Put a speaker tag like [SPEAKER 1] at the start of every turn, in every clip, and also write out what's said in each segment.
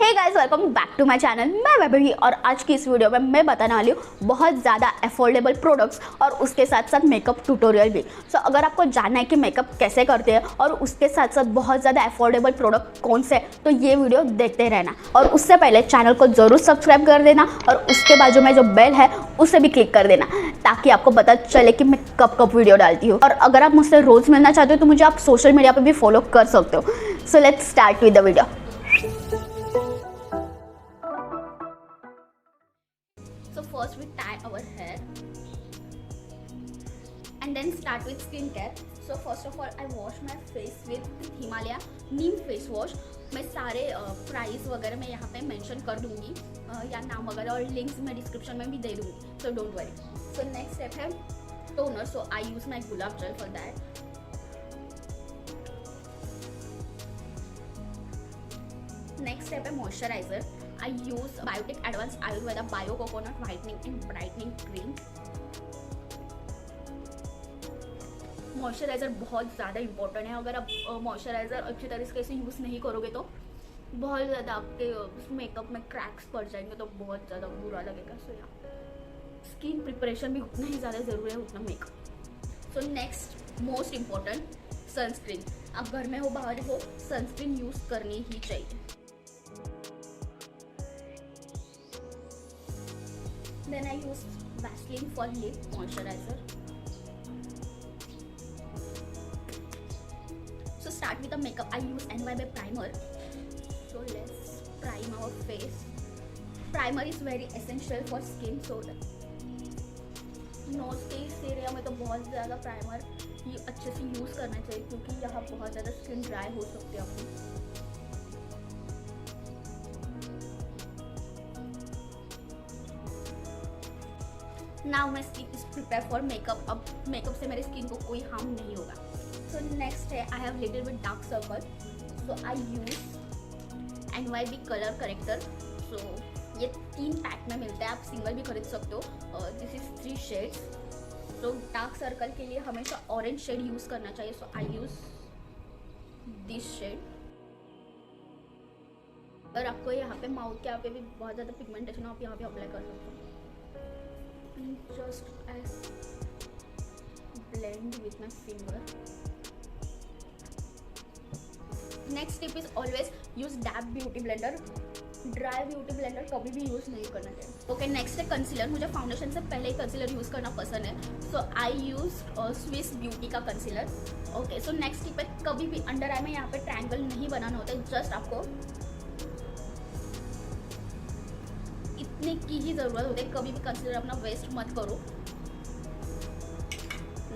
[SPEAKER 1] Hey guys, welcome back to my channel. मैं वैभवी और आज की इस वीडियो में मैं बताने वाली हूँ बहुत ज़्यादा अफोर्डेबल प्रोडक्ट्स और उसके साथ साथ मेकअप ट्यूटोरियल भी। सो अगर आपको जानना है कि मेकअप कैसे करते हैं और उसके साथ साथ बहुत ज़्यादा अफोर्डेबल प्रोडक्ट कौन से, तो ये वीडियो देखते रहना। और उससे पहले चैनल को ज़रूर सब्सक्राइब कर देना और उसके बाजू में जो बेल है उसे भी क्लिक कर देना ताकि आपको पता चले कि मैं कब कब वीडियो डालती हूँ। और अगर आप मुझसे रोज़ मिलना चाहते हो तो मुझे आप सोशल मीडिया पर भी फॉलो कर सकते हो। So let's start with the video. So first we tie our hair and then start with skincare. So first of all I wash my face with Himalaya Neem face wash. मैं सारे price वगैरह मैं यहाँ पे mention कर दूँगी या नाम वगैरह, और लिंक्स मैं डिस्क्रिप्शन में भी दे दूँगी, so don't worry. So next step है toner. So I use my gulab jal for that. Next step है moisturiser. I use Biotic Advanced Ayurveda Bio Coconut Whitening and Brightening Cream। Moisturiser बहुत ज़्यादा इंपॉर्टेंट है। अगर आप मॉइस्चराइज़र अच्छी तरीके से यूज़ नहीं करोगे तो बहुत ज़्यादा आपके मेकअप में क्रैक्स पड़ जाएंगे, तो बहुत ज़्यादा बुरा लगेगा। सो या स्किन प्रिपरेशन भी उतना ही ज़्यादा ज़रूरी है उतना makeup. So next most important sunscreen. आप घर में हो बाहर हो, सनस्क्रीन यूज़ करनी ही चाहिए। Then I use Vaseline for lip moisturizer. So start with the makeup. I use NYB primer. So let's prime our face. Primer is very essential for skin. So nose के इस area में तो बहुत ज़्यादा primer ये अच्छे से use करना चाहिए क्योंकि यहाँ बहुत ज़्यादा स्किन ड्राई हो सकती है अपनी। Now my skin is prepare for makeup. अब मेकअप से मेरी स्किन को कोई हार्म नहीं होगा। सो नेक्स्ट है I have little with dark circle. So I use NYB colour corrector. So ये 3 पैक में मिलता है, आप सिंगल भी खरीद सकते हो। This is 3 shades. So dark circle के लिए हमेशा ऑरेंज शेड यूज़ करना चाहिए। सो आई यूज दिस शेड। अगर आपको यहाँ पे माउथ के यहाँ पे भी बहुत ज़्यादा पिगमेंटेशन हो, आप यहाँ पे अप्लाई कर सकते हो। Just as blend with my finger. Next tip is always use DAP beauty blender. Dry beauty blender कभी भी यूज़ नहीं करना चाहिए। ओके, नेक्स्ट है कंसीलर। मुझे फाउंडेशन से पहले ही कंसीलर यूज़ करना पसंद है। सो आई यूज़ स्विस ब्यूटी का concealer. Okay, so next tip है कभी भी अंडर आई में यहाँ पे ट्रायंगल नहीं बनाना होता है। जस्ट आपको इतने की ही ज़रूरत होती है। कभी भी कंसीलर अपना वेस्ट मत करो।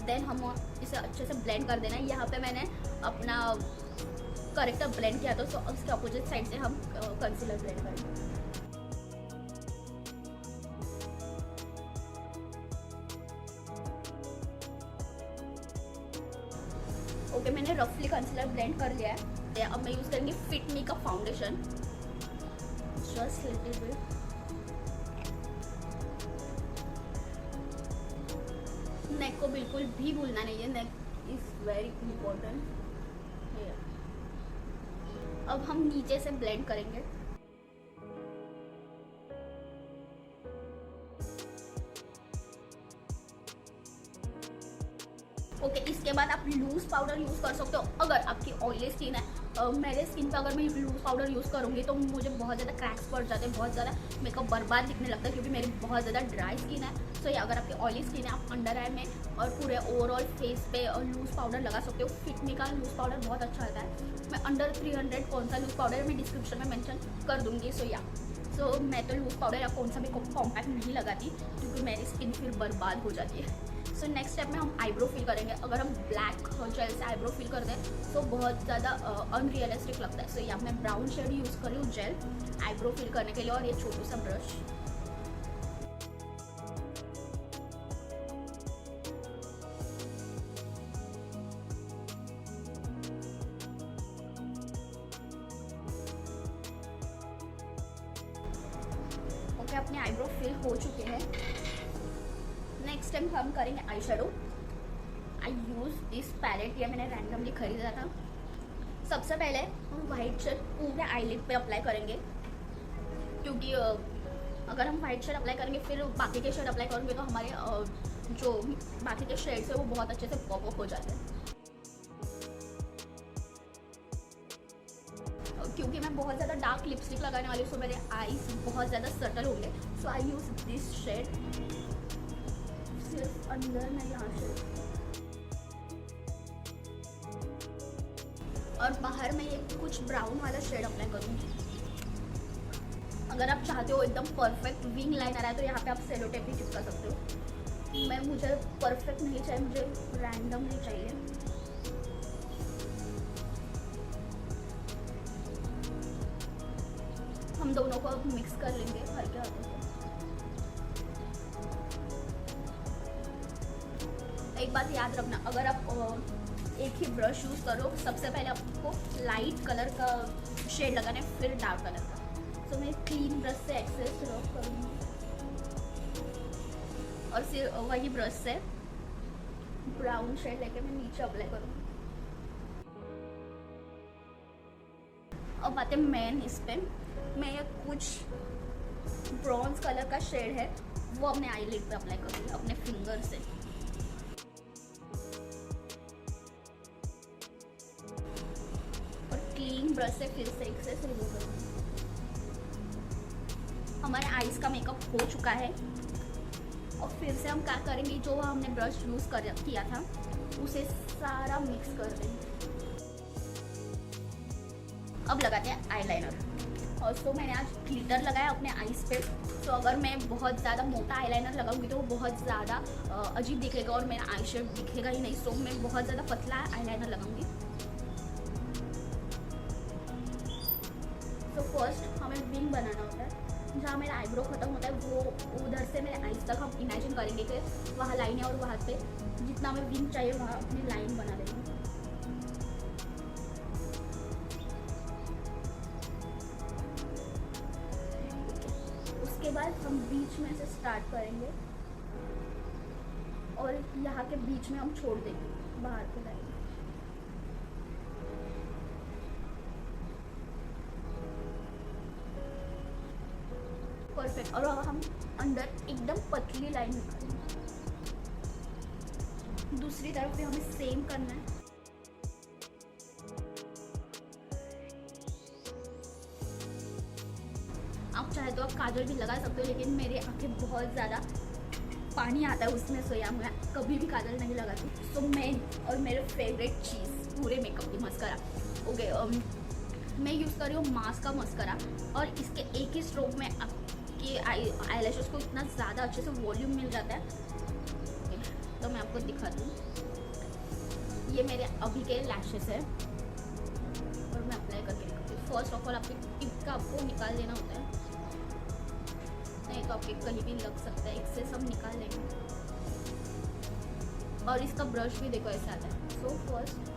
[SPEAKER 1] देन हम इसे अच्छे से ब्लेंड कर देना है। यहाँ पे मैंने अपना करेक्टर ब्लेंड किया था, तो उसके अपोजिट साइड से हम कंसीलर ब्लेंड करेंगे। ओके, मैंने रफली कंसीलर ब्लेंड कर लिया है। अब मैं यूज़ करेंगी फिट मी का foundation. Just little bit. Neck को बिल्कुल भी भूलना नहीं है, नेक इज वेरी इंपॉर्टेंट। अब हम नीचे से ब्लेंड करेंगे। ओके, इसके बाद आप लूज पाउडर यूज़ कर सकते हो अगर आपकी ऑयली स्किन है। मेरे स्किन पे अगर मैं लूज पाउडर यूज़ करूँगी तो मुझे बहुत ज़्यादा क्रैक्स पड़ जाते हैं, बहुत ज़्यादा मेकअप बर्बाद दिखने लगता है क्योंकि मेरी बहुत ज़्यादा ड्राई स्किन है। सो ये अगर आपकी ऑयली स्किन है, आप अंडर आई में और पूरे ओवरऑल फेस पे लूज पाउडर लगा सकते हो। फिट मी का लूज पाउडर बहुत अच्छा रहता है। मैं अंडर 300 कौन सा लूज पाउडर है मैं डिस्क्रिप्शन में मेंशन कर दूँगी। सो मैं तो लूज पाउडर या कौन सा भी कॉम्पैक्ट नहीं लगाती क्योंकि मेरी स्किन फिर बर्बाद हो जाती है। सो नेक्स्ट स्टेप में हम आईब्रो फिल करेंगे। अगर हम ब्लैक जेल से आईब्रो फिल कर दें तो बहुत ज़्यादा अनरियलिस्टिक लगता है। सो यहाँ मैं ब्राउन शेड यूज़ कर रही हूँ जेल आईब्रो फिल करने के लिए, और ये छोटू सा ब्रश। ओके, अपने आईब्रो फिल हो चुके हैं। नेक्स्ट टाइम हम करेंगे eye shadow. I use this palette, ये मैंने रैंडमली खरीदा था। सबसे पहले हम वाइट शेड पूरे आईलिड पे अप्लाई करेंगे। क्योंकि अगर हम वाइट शेड अप्लाई करेंगे फिर बाकी के शेड अप्लाई करेंगे तो हमारे जो बाकी के शेड्स है वो बहुत अच्छे से पॉप अप हो जाते हैं। क्योंकि मैं बहुत ज़्यादा डार्क लिपस्टिक लगाने वाली हूँ, सो मेरे आईज बहुत ज़्यादा सटल होंगे, सो आई यूज़ दिस शेड सिर्फ अंदर में यहाँ से, और बाहर में ये कुछ ब्राउन वाला शेड अप्लाई करूँगी। अगर आप चाहते हो एकदम परफेक्ट विंग लाइन आ रहा है तो यहाँ पे आप सेलो टेप भी चिपका सकते हो। मुझे परफेक्ट नहीं चाहिए, मुझे रैंडम नहीं चाहिए। हम दोनों को अब मिक्स कर लेंगे हल्के हाथों से। एक बात याद रखना, अगर आप एक ही ब्रश यूज़ करो, सबसे पहले आपको लाइट कलर का शेड लगाना है फिर डार्क कलर का। तो मैं क्लीन ब्रश से एक्सेस रफ करूँगी और फिर वही ब्रश से ब्राउन शेड लेके मैं नीचे अप्लाई करूँगी। अब आते हैं मेन इस पे, मैं ये कुछ ब्रॉन्ज कलर का शेड है वो अपने आईलिड पे अप्लाई करूँगी अपने फिंगर से। और क्लीन ब्रश से फिर से एक्सेस रिमूव करूँगी। हमारे आईज का मेकअप हो चुका है और फिर से हम क्या करेंगे, जो हमने ब्रश यूज़ किया था उसे सारा मिक्स कर देंगे। अब लगाते हैं आईलाइनर। और सो मैंने आज ग्लिटर लगाया अपने आईज पे। तो अगर मैं बहुत ज़्यादा मोटा आईलाइनर लगाऊंगी तो वो बहुत ज़्यादा अजीब दिखेगा और मेरा आई शेड दिखेगा ही नहीं। सो मैं बहुत ज़्यादा पतला आईलाइनर लगाऊंगी। तो फर्स्ट हमें विंग बनाना होता है। जहाँ मेरा आईब्रो ख़त्म होता है वो उधर से मेरे आईज तक हम इमेजिन करेंगे कि वहाँ लाइन है और वहाँ पे जितना हमें विंग चाहिए वहाँ अपनी लाइन बना देंगे। उसके बाद हम बीच में से स्टार्ट करेंगे और यहाँ के बीच में हम छोड़ देंगे बाहर के लाइन। परफेक्ट। और हम अंदर एकदम पतली लाइन निकालेंगे। दूसरी तरफ भी हमें सेम करना है। आप चाहे तो आप काजल भी लगा सकते हो, लेकिन मेरी आंखें बहुत ज़्यादा पानी आता है उसमें, सो या मैं कभी भी काजल नहीं लगाती। सो मेन और मेरे फेवरेट चीज़ पूरे मेकअप की मस्करा। ओके, मैं यूज़ कर रही हूँ मास्क का मस्करा और इसके एक ही स्ट्रोक में आपकी आईलैशेस को इतना ज़्यादा अच्छे से वॉल्यूम मिल जाता है। तो मैं आपको दिखाती हूँ, ये मेरे अभी के लैशेस है और मैं अप्लाई करके दिखाती हूँ। फर्स्ट ऑफ ऑल आपके टिप का आपको निकाल देना होता है, नहीं तो आपके कहीं भी लग सकता है। इससे सब निकाल लेंगे और इसका ब्रश भी देखो ऐसा आता है। सो फर्स्ट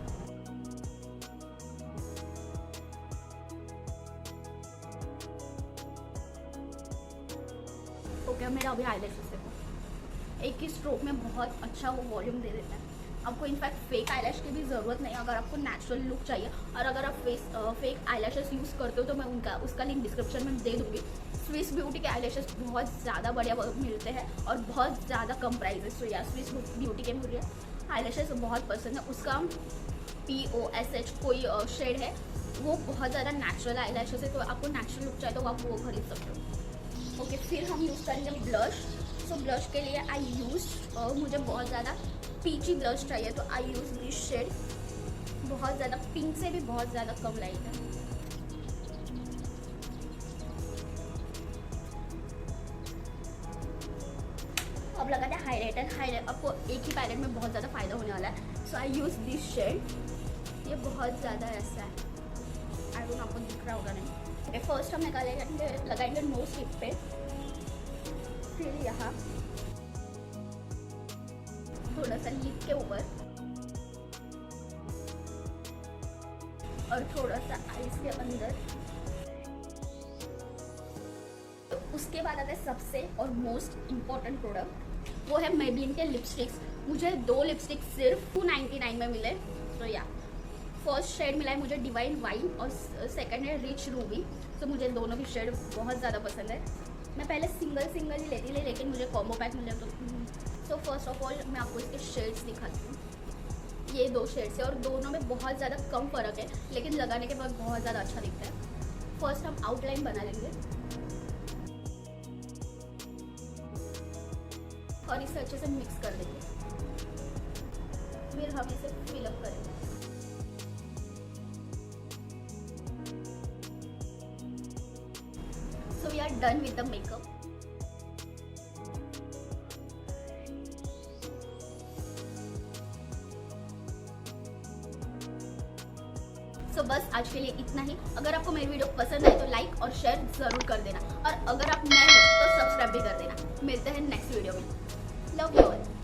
[SPEAKER 1] ओके, मेरा अभी आईलैशेस देखो एक ही स्ट्रोक में बहुत अच्छा वो वॉल्यूम दे देता है। आपको इनफैक्ट फेक आईलैश की भी ज़रूरत नहीं है अगर आपको नेचुरल लुक चाहिए। और अगर आप फेक आईलैशेस यूज़ करते हो तो मैं उसका लिंक डिस्क्रिप्शन में दे दूँगी। स्विस ब्यूटी के आईलैशेस बहुत ज़्यादा बढ़िया मिलते हैं और बहुत ज़्यादा कम प्राइस। तो यार स्विस ब्यूटी के मुझे आईलैशेस बहुत पसंद है। उसका POSH कोई शेड है, वो बहुत ज़्यादा नेचुरल आईलैशेस है। तो आपको नेचुरल लुक चाहिए तो आप वो खरीद सकते हो। ओके, फिर हम यूज़ करेंगे ब्लश। सो ब्लश के लिए आई यूज़ मुझे बहुत ज़्यादा पीची ब्लश चाहिए तो आई यूज़ दिस शेड। बहुत ज़्यादा पिंक से भी बहुत ज़्यादा कम लाइट है। अब लगाते हैं हाईलाइटर। आपको एक ही पैलेट में बहुत ज़्यादा फ़ायदा होने वाला है। सो आई यूज़ दिस शेड। ये बहुत ज़्यादा ऐसा है, आई डोंट नो आपको दिख रहा होगा नहीं। फर्स्ट हम लगाएंगे नोज टिप पे, फिर यहाँ थोड़ा सा लिप के ऊपर और थोड़ा सा आईज के अंदर। तो उसके बाद आता है सबसे और मोस्ट इम्पॉर्टेंट प्रोडक्ट, वो है मेबलिन के लिपस्टिक्स। मुझे 2 लिपस्टिक सिर्फ 299 में मिले। तो या फर्स्ट शेड मिला है मुझे डिवाइन वाइन और सेकंड है रिच रूबी। सो मुझे दोनों की शेड बहुत ज़्यादा पसंद है। मैं पहले सिंगल ही लेती थी, लेकिन मुझे कॉम्बो पैक मिले तो सो फर्स्ट ऑफ ऑल मैं आपको इसके शेड्स दिखाती हूँ। ये 2 शेड्स है और दोनों में बहुत ज़्यादा कम फ़र्क है, लेकिन लगाने के बाद बहुत ज़्यादा अच्छा दिखता है। फर्स्ट हम आउटलाइन बना लेंगे और इसे अच्छे से मिक्स कर देंगे, फिर हम इसे फिलअप करेंगे। So we are done with the makeup. So बस आज के लिए इतना ही। अगर आपको मेरी वीडियो पसंद आए तो लाइक और शेयर ज़रूर कर देना, और अगर आप नए हो तो सब्सक्राइब भी कर देना। मिलते हैं नेक्स्ट वीडियो में। Love you all.